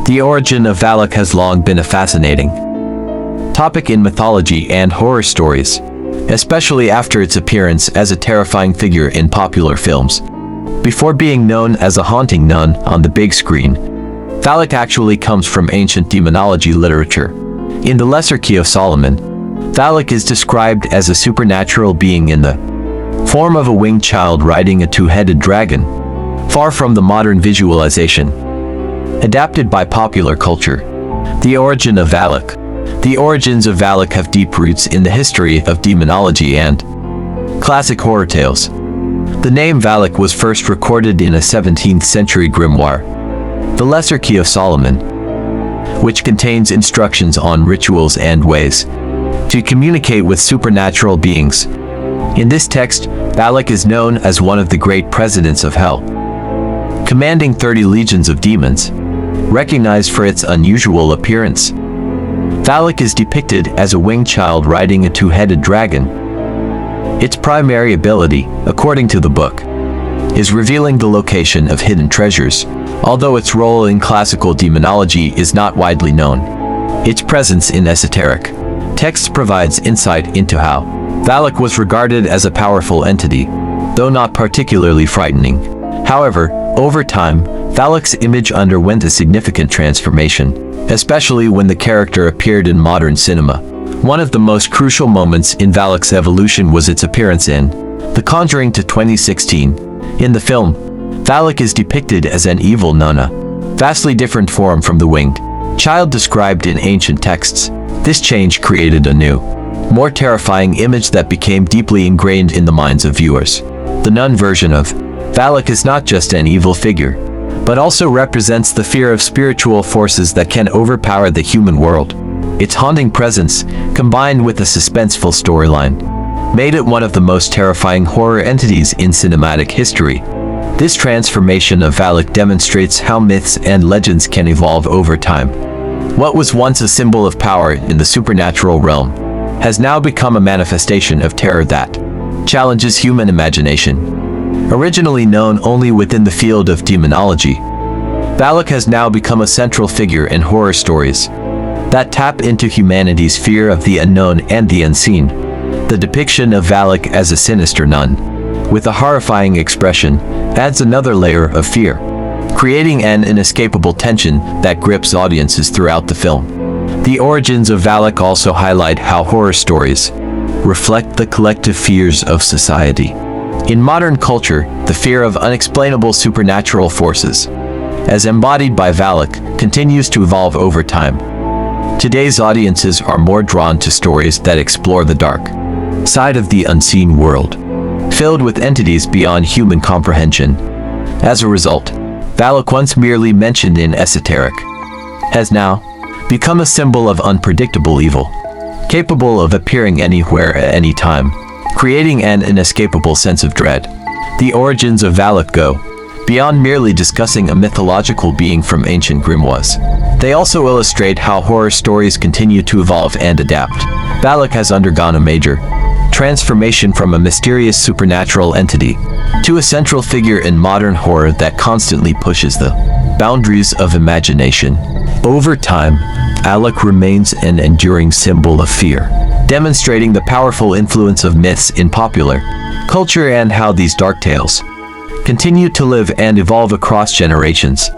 The origin of Valak has long been a fascinating topic in mythology and horror stories, especially after its appearance as a terrifying figure in popular films. Before being known as a haunting nun on the big screen, Valak actually comes from ancient demonology literature. In the Lesser Key of Solomon, Valak is described as a supernatural being in the form of a winged child riding a two-headed dragon, far from the modern visualization adapted by popular culture. The origin of Valak. The origins of Valak have deep roots in the history of demonology and classic horror tales. The name Valak was first recorded in a 17th century grimoire, the Lesser Key of Solomon, which contains instructions on rituals and ways to communicate with supernatural beings. In this text, Valak is known as one of the great presidents of hell, commanding 30 legions of demons, recognized for its unusual appearance. Valak is depicted as a winged child riding a two-headed dragon. Its primary ability, according to the book, is revealing the location of hidden treasures, although its role in classical demonology is not widely known. Its presence in esoteric texts provides insight into how Valak was regarded as a powerful entity, though not particularly frightening. However, over time, Valak's image underwent a significant transformation, especially when the character appeared in modern cinema. One of the most crucial moments in Valak's evolution was its appearance in The Conjuring 2016. In the film, Valak is depicted as an evil nunna, vastly different form from the winged child described in ancient texts. This change created a new, more terrifying image that became deeply ingrained in the minds of viewers. The nun version of Valak is not just an evil figure, but also represents the fear of spiritual forces that can overpower the human world. Its haunting presence, combined with a suspenseful storyline, made it one of the most terrifying horror entities in cinematic history. This transformation of Valak demonstrates how myths and legends can evolve over time. What was once a symbol of power in the supernatural realm has now become a manifestation of terror that challenges human imagination. Originally known only within the field of demonology, Valak has now become a central figure in horror stories that tap into humanity's fear of the unknown and the unseen. The depiction of Valak as a sinister nun, with a horrifying expression, adds another layer of fear, creating an inescapable tension that grips audiences throughout the film. The origins of Valak also highlight how horror stories reflect the collective fears of society. In modern culture, the fear of unexplainable supernatural forces, as embodied by Valak, continues to evolve over time. Today's audiences are more drawn to stories that explore the dark side of the unseen world, filled with entities beyond human comprehension. As a result, Valak, once merely mentioned in esoteric, has now become a symbol of unpredictable evil, capable of appearing anywhere at any time, creating an inescapable sense of dread. The origins of Valak go beyond merely discussing a mythological being from ancient grimoires. They also illustrate how horror stories continue to evolve and adapt. Valak has undergone a major transformation from a mysterious supernatural entity to a central figure in modern horror that constantly pushes the boundaries of imagination. Over time, Valak remains an enduring symbol of fear, demonstrating the powerful influence of myths in popular culture and how these dark tales continue to live and evolve across generations.